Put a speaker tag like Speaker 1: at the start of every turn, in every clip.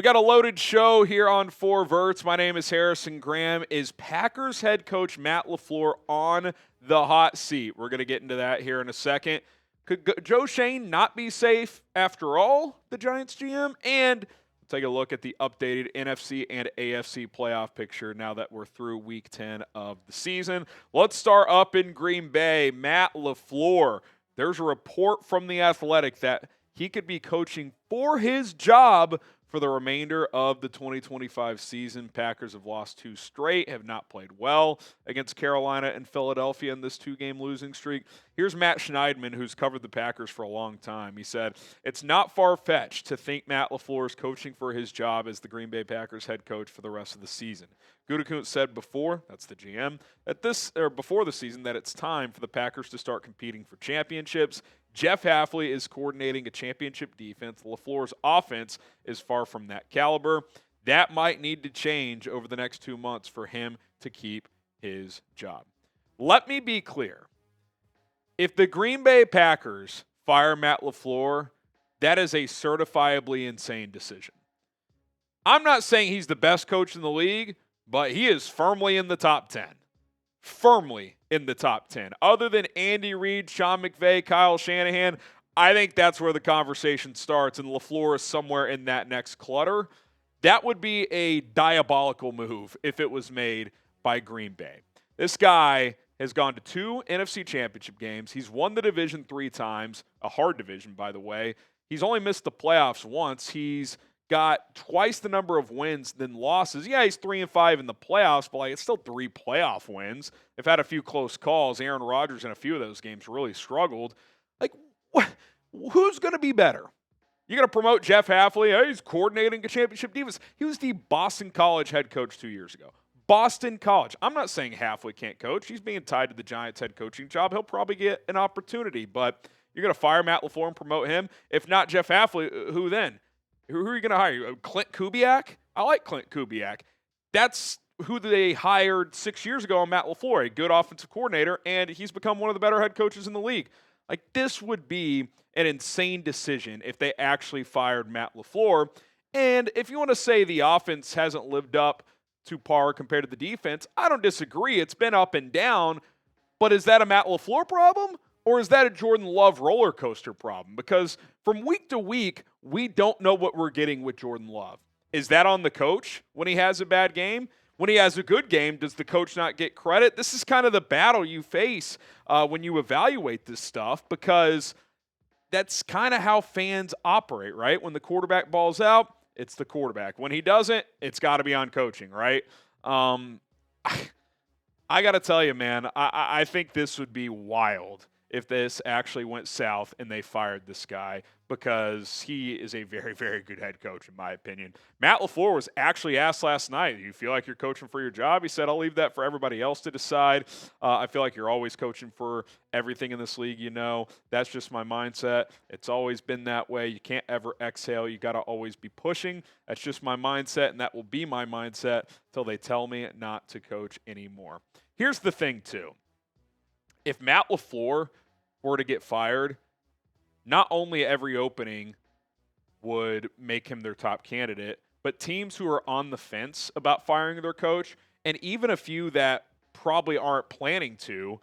Speaker 1: got a loaded show here on Four Verts. My name is Harrison Graham. Is Packers head coach Matt LaFleur on the hot seat? We're going to get into that here in a second. Could Joe Schoen not be safe after all, the Giants GM? And we'll take a look at the updated NFC and AFC playoff picture now that we're through Week 10 of the season. Let's start up in Green Bay. Matt LaFleur. There's a report from The Athletic that he could be coaching for his job for the remainder of the 2025 season. Packers have lost 2 straight, have not played well against Carolina and Philadelphia in this 2-game losing streak. Here's Matt Schneidman, who's covered the Packers for a long time. He said, "It's not far-fetched to think Matt LaFleur is coaching for his job as the Green Bay Packers head coach for the rest of the season. Gutekunst said before, that's the GM, before the season that it's time for the Packers to start competing for championships. Jeff Hafley is coordinating a championship defense. LaFleur's offense is far from that caliber. That might need to change over the next 2 months for him to keep his job." Let me be clear. If the Green Bay Packers fire Matt LaFleur, that is a certifiably insane decision. I'm not saying he's the best coach in the league, but he is firmly in the top 10. Firmly in the top 10. Other than Andy Reid, Sean McVay, Kyle Shanahan, I think that's where the conversation starts, and LaFleur is somewhere in that next clutter. That would be a diabolical move if it was made by Green Bay. This guy has gone to 2 NFC championship games. He's won the division 3 times, a hard division, by the way. He's only missed the playoffs once. He's got twice the number of wins than losses. Yeah, he's 3-5 in the playoffs, but it's still 3 playoff wins. They've had a few close calls. Aaron Rodgers in a few of those games really struggled. Who's going to be better? You're going to promote Jeff Hafley? Oh, he's coordinating a championship defense. He was the Boston College head coach 2 years ago. Boston College. I'm not saying Hafley can't coach. He's being tied to the Giants head coaching job. He'll probably get an opportunity, but you're going to fire Matt LaFleur and promote him? If not Jeff Hafley, who then? Who are you going to hire? Clint Kubiak? I like Clint Kubiak. That's who they hired 6 years ago on Matt LaFleur, a good offensive coordinator, and he's become one of the better head coaches in the league. This would be an insane decision if they actually fired Matt LaFleur. And if you want to say the offense hasn't lived up to par compared to the defense, I don't disagree. It's been up and down, but is that a Matt LaFleur problem? Or is that a Jordan Love roller coaster problem? Because from week to week, we don't know what we're getting with Jordan Love. Is that on the coach when he has a bad game? When he has a good game, does the coach not get credit? This is kind of the battle you face when you evaluate this stuff, because that's kind of how fans operate, right? When the quarterback balls out, it's the quarterback. When he doesn't, it's got to be on coaching, right? I got to tell you, man, I think this would be wild if this actually went south and they fired this guy, because he is a very, very good head coach, in my opinion. Matt LaFleur was actually asked last night, "Do you feel like you're coaching for your job?" He said, "I'll leave that for everybody else to decide. I feel like you're always coaching for everything in this league, That's just my mindset. It's always been that way. You can't ever exhale. You got to always be pushing. That's just my mindset, and that will be my mindset till they tell me not to coach anymore." Here's the thing, too. If Matt LaFleur were to get fired, not only every opening would make him their top candidate, but teams who are on the fence about firing their coach, and even a few that probably aren't planning to,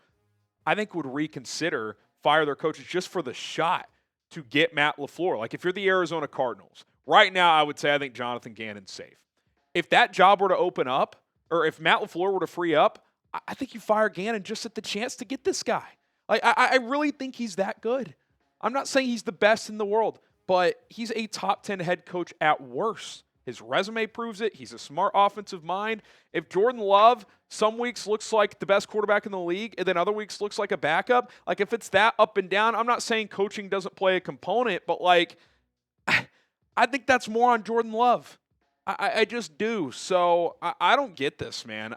Speaker 1: I think would reconsider fire their coaches just for the shot to get Matt LaFleur. If you're the Arizona Cardinals, right now I would say I think Jonathan Gannon's safe. If that job were to open up, or if Matt LaFleur were to free up, I think you fire Gannon just at the chance to get this guy. I really think he's that good. I'm not saying he's the best in the world, but he's a top 10 head coach at worst. His resume proves it. He's a smart offensive mind. If Jordan Love some weeks looks like the best quarterback in the league and then other weeks looks like a backup, if it's that up and down, I'm not saying coaching doesn't play a component, but I think that's more on Jordan Love. I just do. So I don't get this, man.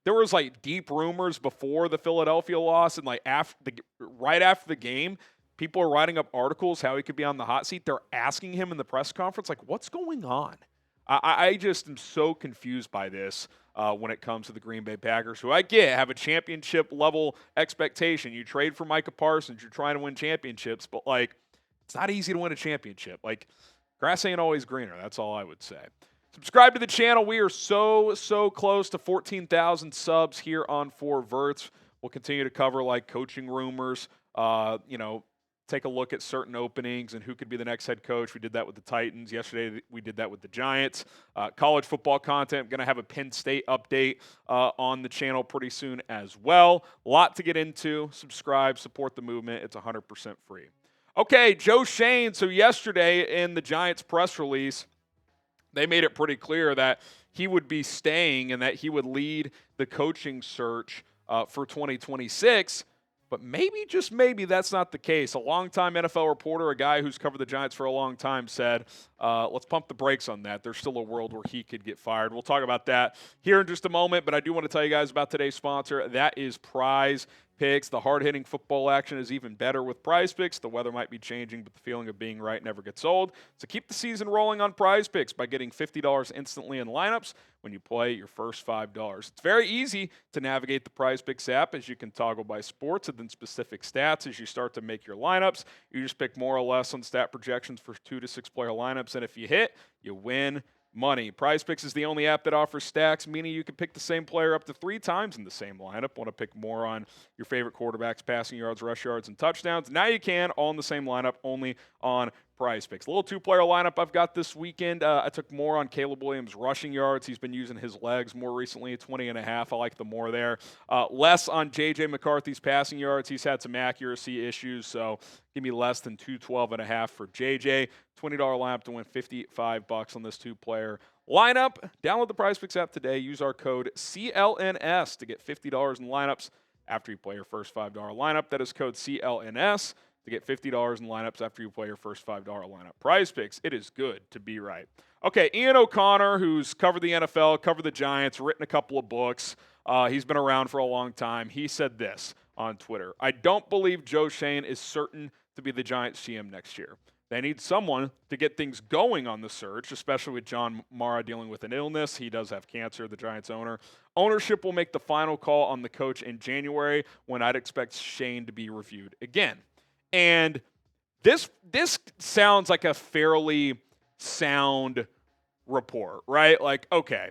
Speaker 1: There was deep rumors before the Philadelphia loss, and right after the game, people are writing up articles how he could be on the hot seat. They're asking him in the press conference, what's going on? I just am so confused by this when it comes to the Green Bay Packers, who I get have a championship level expectation. You trade for Micah Parsons, you're trying to win championships, but it's not easy to win a championship. Grass ain't always greener. That's all I would say. Subscribe to the channel. We are so close to 14,000 subs here on 4Verts. We'll continue to cover like coaching rumors, take a look at certain openings and who could be the next head coach. We did that with the Titans. Yesterday, we did that with the Giants. College football content. I'm going to have a Penn State update on the channel pretty soon as well. A lot to get into. Subscribe, support the movement. It's 100% free. Okay, Joe Schoen. So yesterday in the Giants press release, they made it pretty clear that he would be staying and that he would lead the coaching search for 2026. But maybe, just maybe, that's not the case. A longtime NFL reporter, a guy who's covered the Giants for a long time, said, let's pump the brakes on that. There's still a world where he could get fired. We'll talk about that here in just a moment, but I do want to tell you guys about today's sponsor. That is PrizePicks. The hard-hitting football action is even better with PrizePicks. The weather might be changing, but the feeling of being right never gets old. So keep the season rolling on PrizePicks by getting $50 instantly in lineups when you play your first $5. It's very easy to navigate the PrizePicks app, as you can toggle by sports and then specific stats as you start to make your lineups. You just pick more or less on stat projections for 2 to 6 player lineups, and if you hit, you win money. PrizePicks is the only app that offers stacks, meaning you can pick the same player up to 3 times in the same lineup. Want to pick more on your favorite quarterbacks, passing yards, rush yards, and touchdowns? Now you can, all in the same lineup, only on PrizePicks. A little 2-player lineup I've got this weekend. I took more on Caleb Williams' rushing yards. He's been using his legs more recently, 20.5. I like the more there. Less on J.J. McCarthy's passing yards. He's had some accuracy issues, so give me less than 212.5 for J.J. $20 lineup to win $55 on this 2-player lineup. Download the PrizePicks app today. Use our code CLNS to get $50 in lineups after you play your first $5 lineup. That is code CLNS to get $50 in lineups after you play your first $5 lineup. PrizePicks, it is good to be right. Okay, Ian O'Connor, who's covered the NFL, covered the Giants, written a couple of books. He's been around for a long time. He said this on Twitter: I don't believe Joe Schoen is certain to be the Giants GM next year. They need someone to get things going on the search, especially with John Mara dealing with an illness. He does have cancer, the Giants owner. Ownership will make the final call on the coach in January, when I'd expect Schoen to be reviewed again. And this sounds like a fairly sound report, right? Like, okay,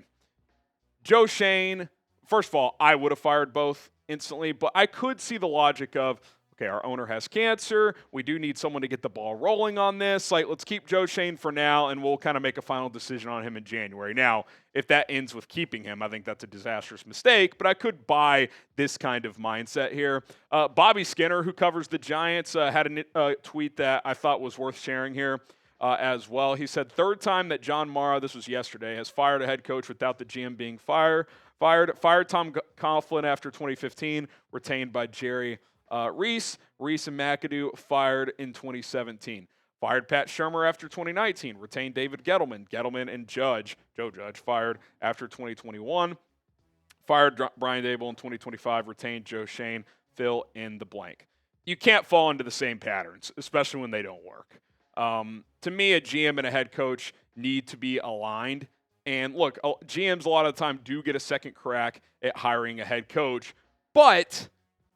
Speaker 1: Joe Schoen, first of all, I would have fired both instantly, but I could see the logic of, okay, our owner has cancer. We do need someone to get the ball rolling on this. Like, let's keep Joe Schoen for now, and we'll kind of make a final decision on him in January. Now, if that ends with keeping him, I think that's a disastrous mistake, but I could buy this kind of mindset here. Bobby Skinner, who covers the Giants, had a tweet that I thought was worth sharing here as well. He said, third time that John Mara, this was yesterday, has fired a head coach without the GM being fired Tom Coughlin after 2015, retained by Jerry Reese and McAdoo, fired in 2017. Fired Pat Shurmur after 2019. Retained David Gettleman and Joe Judge, fired after 2021. Fired Brian Daboll in 2025. Retained Joe Schoen. Fill in the blank. You can't fall into the same patterns, especially when they don't work. To me, a GM and a head coach need to be aligned. And look, GMs a lot of the time do get a second crack at hiring a head coach, but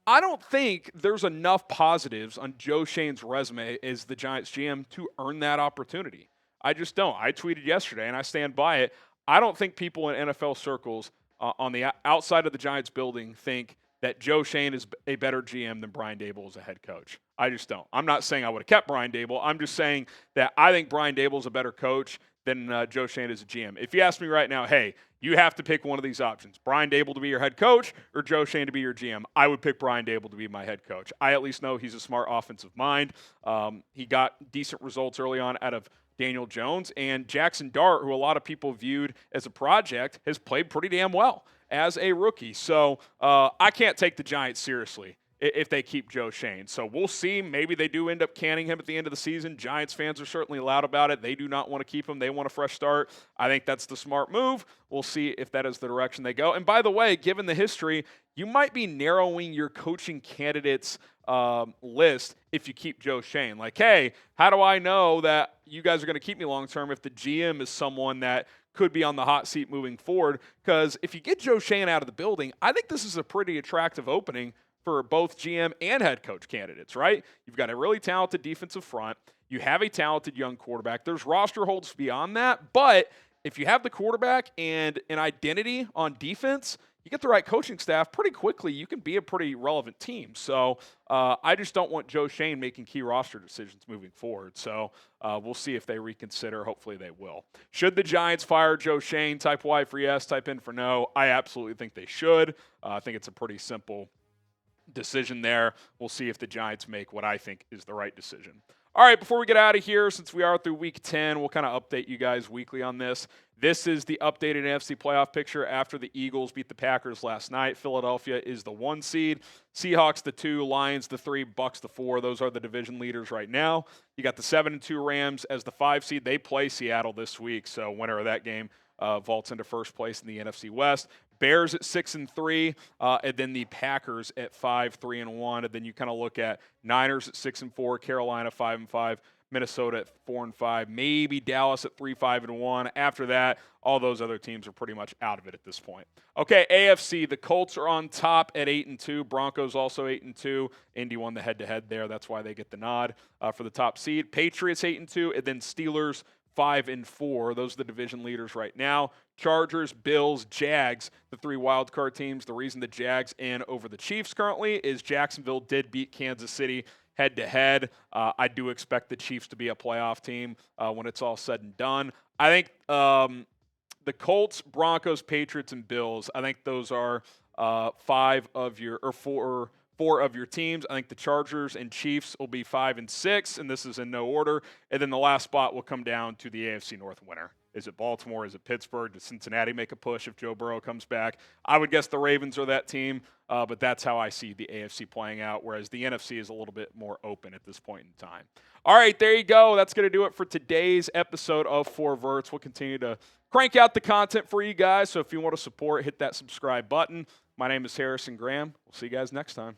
Speaker 1: I don't think there's enough positives on Joe Schoen's resume as the Giants GM to earn that opportunity. I just don't. I tweeted yesterday, and I stand by it. I don't think people in NFL circles on the outside of the Giants building think that Joe Schoen is a better GM than Brian Daboll as a head coach. I just don't. I'm not saying I would have kept Brian Daboll. I'm just saying that I think Brian Daboll is a better coach than Joe Schoen is a GM. If you ask me right now, hey, you have to pick one of these options, Brian Daboll to be your head coach or Joe Schoen to be your GM, I would pick Brian Daboll to be my head coach. I at least know he's a smart offensive mind. He got decent results early on out of Daniel Jones, and Jackson Dart, who a lot of people viewed as a project, has played pretty damn well as a rookie. So I can't take the Giants seriously if they keep Joe Schoen. So we'll see. Maybe they do end up canning him at the end of the season. Giants fans are certainly loud about it. They do not want to keep him. They want a fresh start. I think that's the smart move. We'll see if that is the direction they go. And by the way, given the history, you might be narrowing your coaching candidates list if you keep Joe Schoen. Like, hey, how do I know that you guys are going to keep me long-term if the GM is someone that could be on the hot seat moving forward? Because if you get Joe Schoen out of the building, I think this is a pretty attractive opening for both GM and head coach candidates, right? You've got a really talented defensive front. You have a talented young quarterback. There's roster holds beyond that, but if you have the quarterback and an identity on defense, you get the right coaching staff pretty quickly, you can be a pretty relevant team. So I just don't want Joe Schoen making key roster decisions moving forward. So we'll see if they reconsider. Hopefully they will. Should the Giants fire Joe Schoen? Type Y for yes, type in for no. I absolutely think they should. I think it's a pretty simple decision there. We'll see if the Giants make what I think is the right decision. All right, before we get out of here, since we are through Week 10, we'll kind of update you guys weekly on this. This is the updated NFC playoff picture after the Eagles beat the Packers last night. Philadelphia is the 1 seed, Seahawks the 2, Lions the 3, Bucks the 4. Those are the division leaders right now. You got the 7-2 Rams as the 5 seed. They play Seattle this week, so winner of that game vaults into first place in the NFC West. Bears at 6-3, and then the Packers at 5-3-1. And then you kind of look at Niners at 6-4, Carolina 5-5, Minnesota at 4-5, maybe Dallas at 3-5-1. After that, all those other teams are pretty much out of it at this point. Okay, AFC, the Colts are on top at 8-2. Broncos also 8-2. Indy won the head-to-head there. That's why they get the nod for the top seed. Patriots 8-2, and then Steelers 5-4. Those are the division leaders right now. Chargers, Bills, Jags, the 3 wildcard teams. The reason the Jags in over the Chiefs currently is Jacksonville did beat Kansas City head-to-head. I do expect the Chiefs to be a playoff team when it's all said and done. I think the Colts, Broncos, Patriots, and Bills, I think those are 4 of your teams. I think the Chargers and Chiefs will be 5 and 6, and this is in no order. And then the last spot will come down to the AFC North winner. Is it Baltimore? Is it Pittsburgh? Does Cincinnati make a push if Joe Burrow comes back? I would guess the Ravens are that team, but that's how I see the AFC playing out, whereas the NFC is a little bit more open at this point in time. All right, there you go. That's going to do it for today's episode of 4 Verts. We'll continue to crank out the content for you guys, so if you want to support, hit that subscribe button. My name is Harrison Graham. We'll see you guys next time.